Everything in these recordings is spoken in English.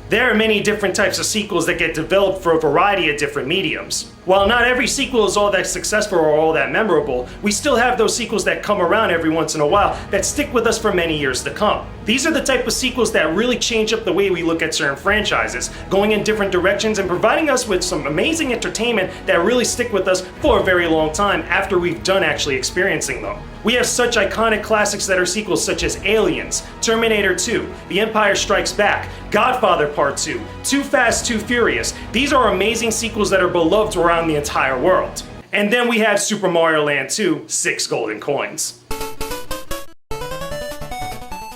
There are many different types of sequels that get developed for a variety of different mediums. While not every sequel is all that successful or all that memorable, we still have those sequels that come around every once in a while that stick with us for many years to come. These are the type of sequels that really change up the way we look at certain franchises, going in different directions and providing us with some amazing entertainment that really stick with us for a very long time after we've done actually experiencing them. We have such iconic classics that are sequels such as Aliens, Terminator 2, The Empire Strikes Back, Godfather Part 2, Too Fast, Too Furious. These are amazing sequels that are beloved around the entire world. And then we have Super Mario Land 2, 6 golden coins.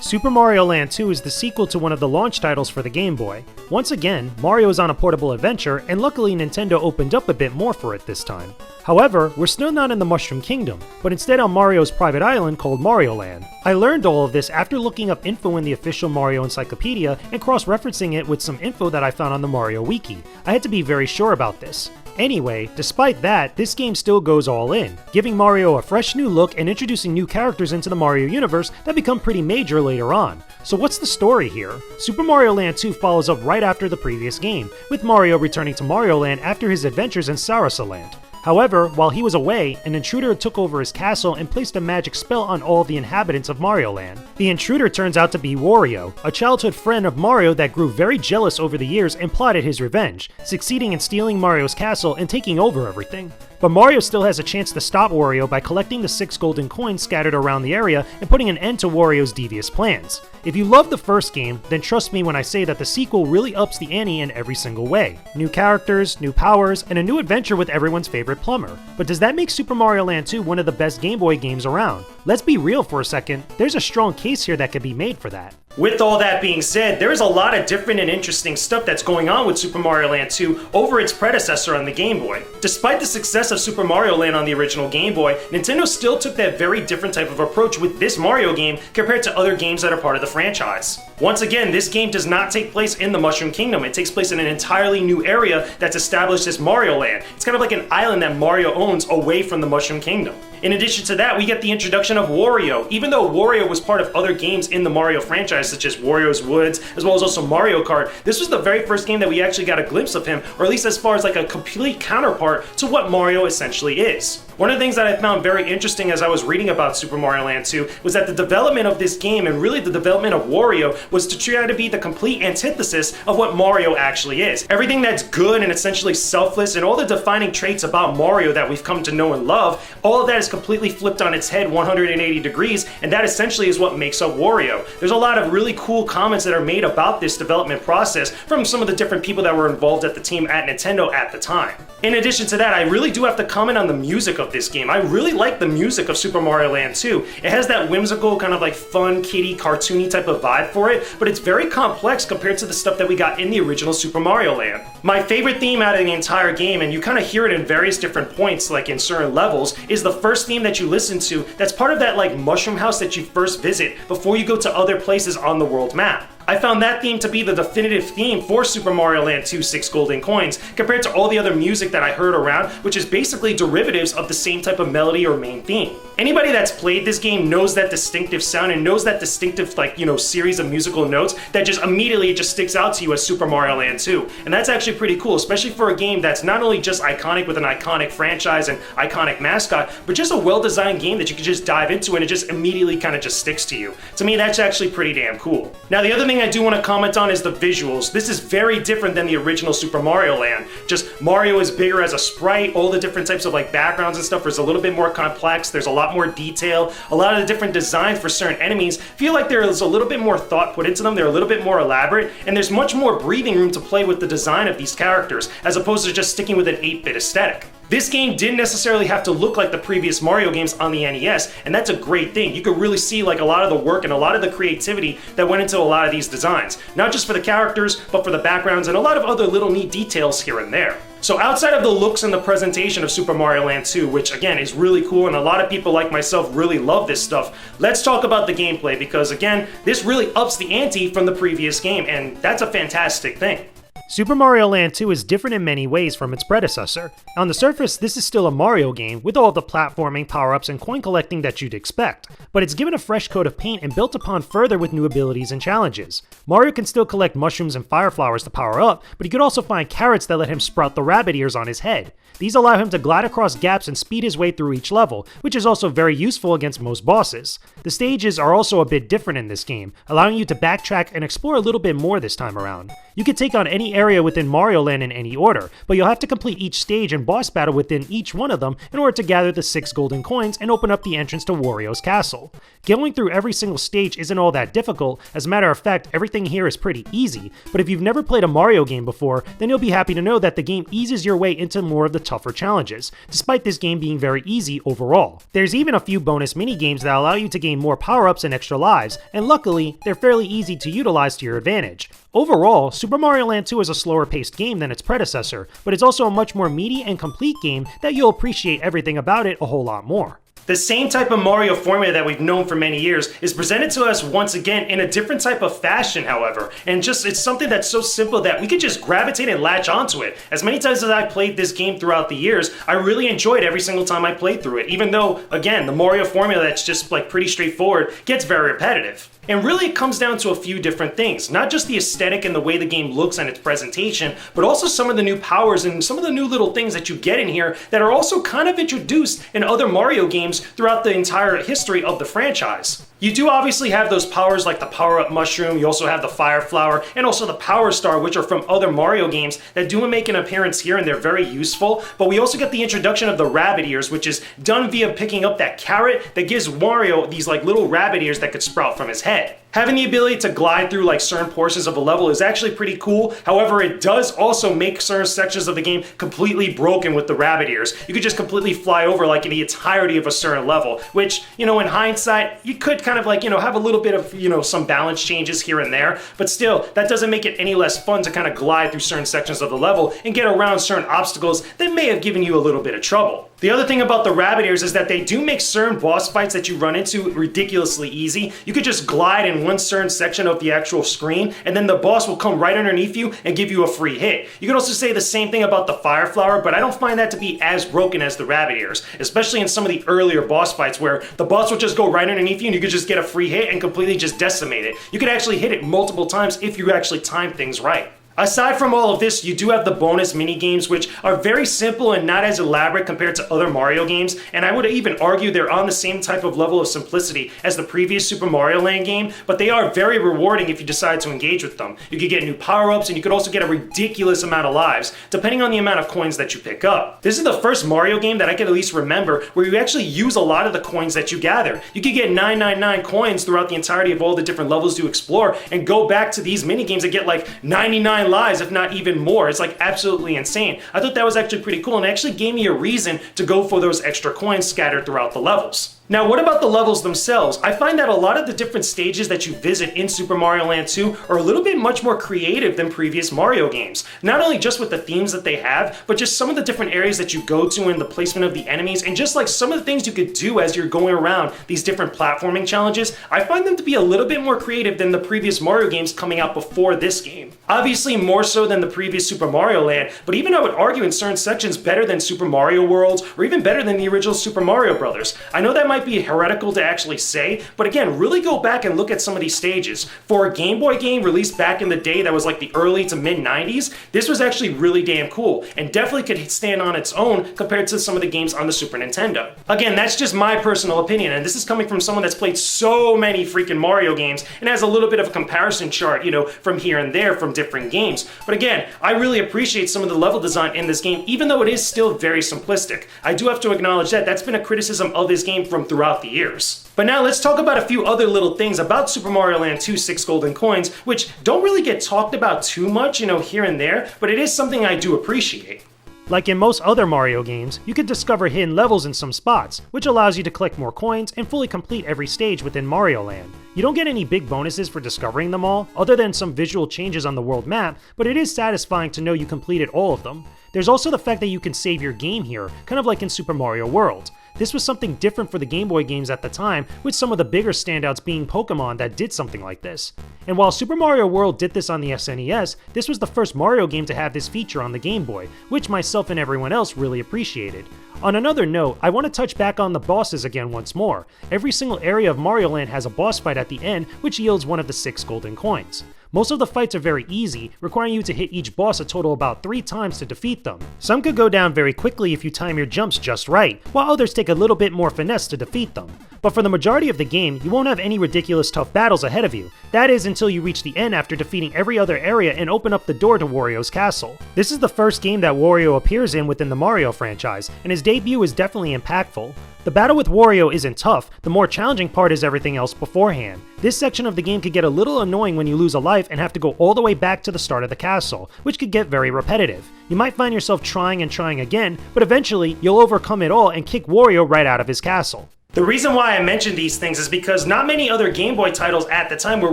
Super Mario Land 2 is the sequel to one of the launch titles for the Game Boy. Once again, Mario is on a portable adventure, and luckily Nintendo opened up a bit more for it this time. However, we're still not in the Mushroom Kingdom, but instead on Mario's private island called Mario Land. I learned all of this after looking up info in the official Mario Encyclopedia and cross-referencing it with some info that I found on the Mario Wiki. I had to be very sure about this. Anyway, despite that, this game still goes all in, giving Mario a fresh new look and introducing new characters into the Mario universe that become pretty major later on. So what's the story here? Super Mario Land 2 follows up right after the previous game, with Mario returning to Mario Land after his adventures in Sarasa Land. However, while he was away, an intruder took over his castle and placed a magic spell on all the inhabitants of Mario Land. The intruder turns out to be Wario, a childhood friend of Mario that grew very jealous over the years and plotted his revenge, succeeding in stealing Mario's castle and taking over everything. But Mario still has a chance to stop Wario by collecting the 6 golden coins scattered around the area and putting an end to Wario's devious plans. If you loved the first game, then trust me when I say that the sequel really ups the ante in every single way. New characters, new powers, and a new adventure with everyone's favorite plumber. But does that make Super Mario Land 2 one of the best Game Boy games around? Let's be real for a second, there's a strong case here that could be made for that. With all that being said, there is a lot of different and interesting stuff that's going on with Super Mario Land 2 over its predecessor on the Game Boy. Despite the success of Super Mario Land on the original Game Boy, Nintendo still took that very different type of approach with this Mario game compared to other games that are part of the franchise. Once again, this game does not take place in the Mushroom Kingdom. It takes place in an entirely new area that's established as Mario Land. It's kind of like an island that Mario owns away from the Mushroom Kingdom. In addition to that, we get the introduction of Wario. Even though Wario was part of other games in the Mario franchise, such as Wario's Woods, as well as also Mario Kart, this was the very first game that we actually got a glimpse of him, or at least as far as like a complete counterpart to what Mario essentially is. One of the things that I found very interesting as I was reading about Super Mario Land 2 was that the development of this game, and really the development of Wario, was to try to be the complete antithesis of what Mario actually is. Everything that's good and essentially selfless, and all the defining traits about Mario that we've come to know and love, all of that is completely flipped on its head 180 degrees, and that essentially is what makes up Wario. There's a lot of really cool comments that are made about this development process from some of the different people that were involved at the team at Nintendo at the time. In addition to that, I really do have to comment on the music of this game. I really like the music of Super Mario Land 2. It has that whimsical, kind of like fun, kiddie, cartoony type of vibe for it, but it's very complex compared to the stuff that we got in the original Super Mario Land. My favorite theme out of the entire game, and you kind of hear it in various different points, like in certain levels, is the first theme that you listen to that's part of that like mushroom house that you first visit before you go to other places on the world map. I found that theme to be the definitive theme for Super Mario Land 2 6 golden coins compared to all the other music that I heard around, which is basically derivatives of the same type of melody or main theme. Anybody that's played this game knows that distinctive sound and knows that distinctive series of musical notes that just immediately just sticks out to you as Super Mario Land 2. And that's actually pretty cool, especially for a game that's not only just iconic with an iconic franchise and iconic mascot, but just a well-designed game that you can just dive into and it just immediately kind of just sticks to you. To me, that's actually pretty damn cool. Now, the other thing I do want to comment on is the visuals. This is very different than the original Super Mario Land. Just Mario is bigger as a sprite, all the different types of like backgrounds and stuff is a little bit more complex, there's a lot more detail, a lot of the different designs for certain enemies feel like there is a little bit more thought put into them, they're a little bit more elaborate, and there's much more breathing room to play with the design of these characters, as opposed to just sticking with an 8-bit aesthetic. This game didn't necessarily have to look like the previous Mario games on the NES, and that's a great thing. You could really see like a lot of the work and a lot of the creativity that went into a lot of these designs. Not just for the characters, but for the backgrounds and a lot of other little neat details here and there. So outside of the looks and the presentation of Super Mario Land 2, which again is really cool and a lot of people like myself really love this stuff, let's talk about the gameplay because again, this really ups the ante from the previous game and that's a fantastic thing. Super Mario Land 2 is different in many ways from its predecessor. On the surface, this is still a Mario game with all the platforming, power-ups, and coin collecting that you'd expect, but it's given a fresh coat of paint and built upon further with new abilities and challenges. Mario can still collect mushrooms and fire flowers to power up, but he could also find carrots that let him sprout the rabbit ears on his head. These allow him to glide across gaps and speed his way through each level, which is also very useful against most bosses. The stages are also a bit different in this game, allowing you to backtrack and explore a little bit more this time around. You can take on any area within Mario Land in any order, but you'll have to complete each stage and boss battle within each one of them in order to gather the 6 golden coins and open up the entrance to Wario's castle. Going through every single stage isn't all that difficult. As a matter of fact, everything here is pretty easy, but if you've never played a Mario game before, then you'll be happy to know that the game eases your way into more of the tougher challenges, despite this game being very easy overall. There's even a few bonus mini-games that allow you to gain more power-ups and extra lives, and luckily, they're fairly easy to utilize to your advantage. Overall, Super Mario Land 2 is a slower paced game than its predecessor, but it's also a much more meaty and complete game that you'll appreciate everything about it a whole lot more. The same type of Mario formula that we've known for many years is presented to us once again in a different type of fashion, however, and it's something that's so simple that we could just gravitate and latch onto it. As many times as I played this game throughout the years, I really enjoyed every single time I played through it, even though, again, the Mario formula that's just like pretty straightforward gets very repetitive. And really it comes down to a few different things, not just the aesthetic and the way the game looks and its presentation, but also some of the new powers and some of the new little things that you get in here that are also kind of introduced in other Mario games throughout the entire history of the franchise. You do obviously have those powers like the power-up mushroom, you also have the fire flower, and also the power star, which are from other Mario games that do make an appearance here and they're very useful, but we also get the introduction of the rabbit ears, which is done via picking up that carrot that gives Wario these like little rabbit ears that could sprout from his head. Having the ability to glide through like certain portions of a level is actually pretty cool. However, it does also make certain sections of the game completely broken with the rabbit ears. You could just completely fly over like in the entirety of a certain level, which, in hindsight, you could kind of like, have a little bit of, some balance changes here and there, but still, that doesn't make it any less fun to kind of glide through certain sections of the level and get around certain obstacles that may have given you a little bit of trouble. The other thing about the rabbit ears is that they do make certain boss fights that you run into ridiculously easy. You could just glide in one certain section of the actual screen, and then the boss will come right underneath you and give you a free hit. You could also say the same thing about the fire flower, but I don't find that to be as broken as the rabbit ears, especially in some of the earlier boss fights where the boss will just go right underneath you and you could just get a free hit and completely just decimate it. You could actually hit it multiple times if you actually time things right. Aside from all of this, you do have the bonus mini-games, which are very simple and not as elaborate compared to other Mario games, and I would even argue they're on the same type of level of simplicity as the previous Super Mario Land game, but they are very rewarding if you decide to engage with them. You could get new power-ups, and you could also get a ridiculous amount of lives, depending on the amount of coins that you pick up. This is the first Mario game that I can at least remember where you actually use a lot of the coins that you gather. You could get 999 coins throughout the entirety of all the different levels to explore, and go back to these mini-games and get like 99 lives, if not even more. It's like absolutely insane. I thought that was actually pretty cool and it actually gave me a reason to go for those extra coins scattered throughout the levels. Now, what about the levels themselves? I find that a lot of the different stages that you visit in Super Mario Land 2 are a little bit much more creative than previous Mario games. Not only just with the themes that they have, but just some of the different areas that you go to and the placement of the enemies, and just like some of the things you could do as you're going around these different platforming challenges. I find them to be a little bit more creative than the previous Mario games coming out before this game. Obviously more so than the previous Super Mario Land, but even I would argue in certain sections better than Super Mario World, or even better than the original Super Mario Bros. I know that might be heretical to actually say, but again, really go back and look at some of these stages. For a Game Boy game released back in the day that was like the early to mid 90s, this was actually really damn cool, and definitely could stand on its own compared to some of the games on the Super Nintendo. Again, that's just my personal opinion, and this is coming from someone that's played so many freaking Mario games and has a little bit of a comparison chart, from here and there from different games. But again, I really appreciate some of the level design in this game, even though it is still very simplistic. I do have to acknowledge that that's been a criticism of this game from throughout the years. But now let's talk about a few other little things about Super Mario Land 2 6 Golden Coins, which don't really get talked about too much, here and there, but it is something I do appreciate. Like in most other Mario games, you can discover hidden levels in some spots, which allows you to collect more coins and fully complete every stage within Mario Land. You don't get any big bonuses for discovering them all, other than some visual changes on the world map, but it is satisfying to know you completed all of them. There's also the fact that you can save your game here, kind of like in Super Mario World. This was something different for the Game Boy games at the time, with some of the bigger standouts being Pokemon that did something like this. And while Super Mario World did this on the SNES, this was the first Mario game to have this feature on the Game Boy, which myself and everyone else really appreciated. On another note, I want to touch back on the bosses again once more. Every single area of Mario Land has a boss fight at the end, which yields one of the 6 golden coins. Most of the fights are very easy, requiring you to hit each boss a total about 3 times to defeat them. Some could go down very quickly if you time your jumps just right, while others take a little bit more finesse to defeat them. But for the majority of the game, you won't have any ridiculous tough battles ahead of you. That is until you reach the end after defeating every other area and open up the door to Wario's castle. This is the first game that Wario appears in within the Mario franchise, and his debut is definitely impactful. The battle with Wario isn't tough, the more challenging part is everything else beforehand. This section of the game could get a little annoying when you lose a life and have to go all the way back to the start of the castle, which could get very repetitive. You might find yourself trying and trying again, but eventually you'll overcome it all and kick Wario right out of his castle. The reason why I mentioned these things is because not many other Game Boy titles at the time were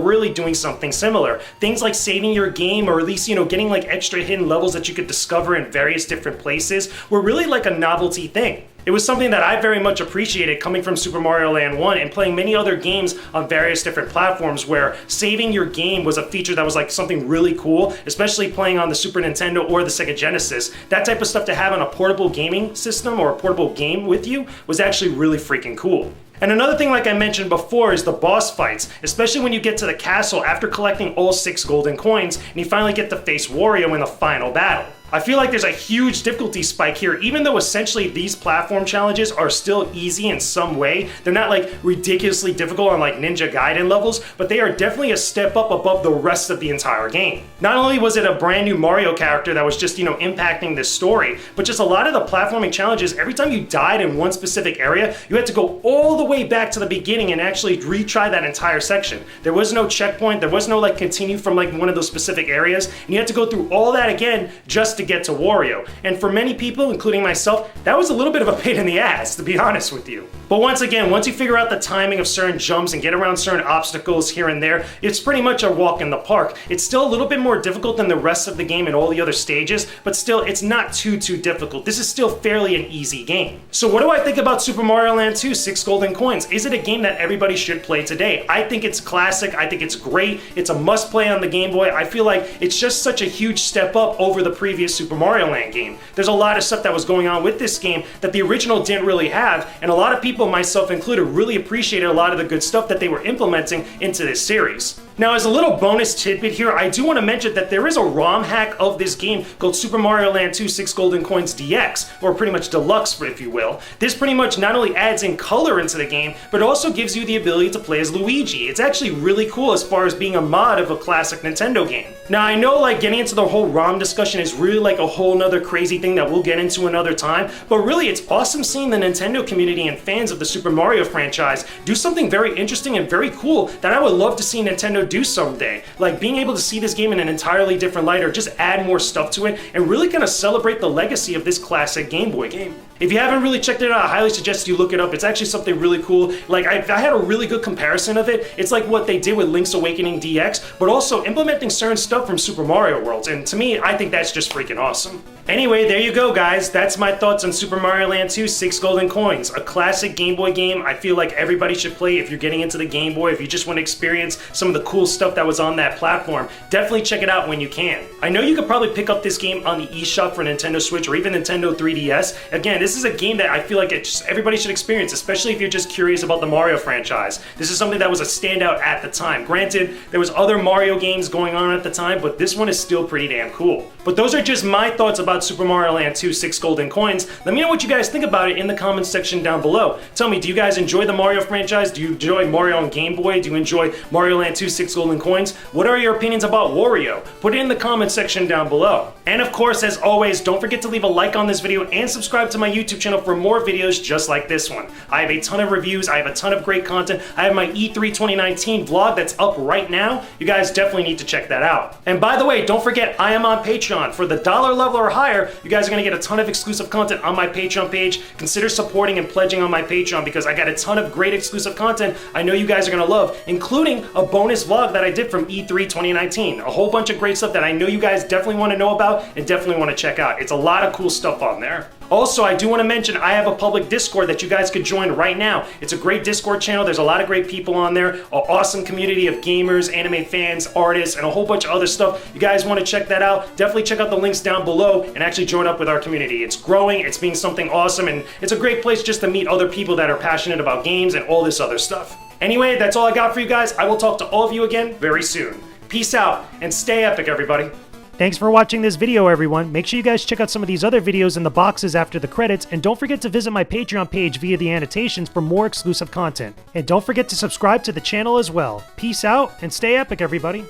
really doing something similar. Things like saving your game, or at least, getting like extra hidden levels that you could discover in various different places were really like a novelty thing. It was something that I very much appreciated coming from Super Mario Land 1 and playing many other games on various different platforms where saving your game was a feature that was like something really cool, especially playing on the Super Nintendo or the Sega Genesis. That type of stuff to have on a portable gaming system or a portable game with you was actually really freaking cool. And another thing, like I mentioned before, is the boss fights, especially when you get to the castle after collecting all 6 golden coins and you finally get to face Wario in the final battle. I feel like there's a huge difficulty spike here, even though essentially these platform challenges are still easy in some way. They're not like ridiculously difficult on like Ninja Gaiden levels, but they are definitely a step up above the rest of the entire game. Not only was it a brand new Mario character that was just, impacting this story, but just a lot of the platforming challenges, every time you died in one specific area, you had to go all the way back to the beginning and actually retry that entire section. There was no checkpoint, there was no like continue from like one of those specific areas, and you had to go through all that again just to get to Wario. And for many people, including myself, that was a little bit of a pain in the ass, to be honest with you. But once again, once you figure out the timing of certain jumps and get around certain obstacles here and there, it's pretty much a walk in the park. It's still a little bit more difficult than the rest of the game and all the other stages, but still, it's not too difficult. This is still fairly an easy game. So what do I think about Super Mario Land 2, 6 golden coins? Is it a game that everybody should play today? I think it's classic. I think it's great. It's a must play on the Game Boy. I feel like it's just such a huge step up over the previous Super Mario Land game. There's a lot of stuff that was going on with this game that the original didn't really have, and a lot of people, myself included, really appreciated a lot of the good stuff that they were implementing into this series. Now, as a little bonus tidbit here, I do want to mention that there is a ROM hack of this game called Super Mario Land 2 6 Golden Coins DX, or pretty much Deluxe, if you will. This pretty much not only adds in color into the game, but also gives you the ability to play as Luigi. It's actually really cool as far as being a mod of a classic Nintendo game. Now, I know like getting into the whole ROM discussion is really like a whole nother crazy thing that we'll get into another time, but really it's awesome seeing the Nintendo community and fans of the Super Mario franchise do something very interesting and very cool that I would love to see Nintendo do someday. Like being able to see this game in an entirely different light or just add more stuff to it and really kind of celebrate the legacy of this classic Game Boy game. If you haven't really checked it out, I highly suggest you look it up. It's actually something really cool. Like, I had a really good comparison of it. It's like what they did with Link's Awakening DX, but also implementing certain stuff from Super Mario World. And to me, I think that's just freaking awesome. Anyway, there you go, guys. That's my thoughts on Super Mario Land 2 6 Golden Coins. A classic Game Boy game I feel like everybody should play if you're getting into the Game Boy, if you just want to experience some of the cool stuff that was on that platform. Definitely check it out when you can. I know you could probably pick up this game on the eShop for Nintendo Switch or even Nintendo 3DS. Again, this is a game that I feel like everybody should experience, especially if you're just curious about the Mario franchise. This is something that was a standout at the time. Granted, there was other Mario games going on at the time, but this one is still pretty damn cool. But those are just my thoughts about Super Mario Land 2 6 Golden Coins. Let me know what you guys think about it in the comments section down below. Tell me, do you guys enjoy the Mario franchise? Do you enjoy Mario on Game Boy? Do you enjoy Mario Land 2 6 Golden Coins? What are your opinions about Wario? Put it in the comments section down below. And of course, as always, don't forget to leave a like on this video and subscribe to my YouTube channel for more videos just like this one. I have a ton of reviews, I have a ton of great content. I have my E3 2019 vlog that's up right now. You guys definitely need to check that out. And by the way, don't forget, I am on Patreon. For the $1 level or higher, you guys are gonna get a ton of exclusive content on my Patreon page. Consider supporting and pledging on my Patreon because I got a ton of great exclusive content I know you guys are gonna love, including a bonus vlog that I did from E3 2019. A whole bunch of great stuff that I know you guys definitely wanna know about and definitely wanna check out. It's a lot of cool stuff on there. Also, I do want to mention I have a public Discord that you guys could join right now. It's a great Discord channel. There's a lot of great people on there, an awesome community of gamers, anime fans, artists, and a whole bunch of other stuff. You guys want to check that out? Definitely check out the links down below and actually join up with our community. It's growing, it's being something awesome, and it's a great place just to meet other people that are passionate about games and all this other stuff. Anyway, that's all I got for you guys. I will talk to all of you again very soon. Peace out, and stay epic, everybody. Thanks for watching this video, everyone. Make sure you guys check out some of these other videos in the boxes after the credits, and don't forget to visit my Patreon page via the annotations for more exclusive content. And don't forget to subscribe to the channel as well. Peace out, and stay epic, everybody.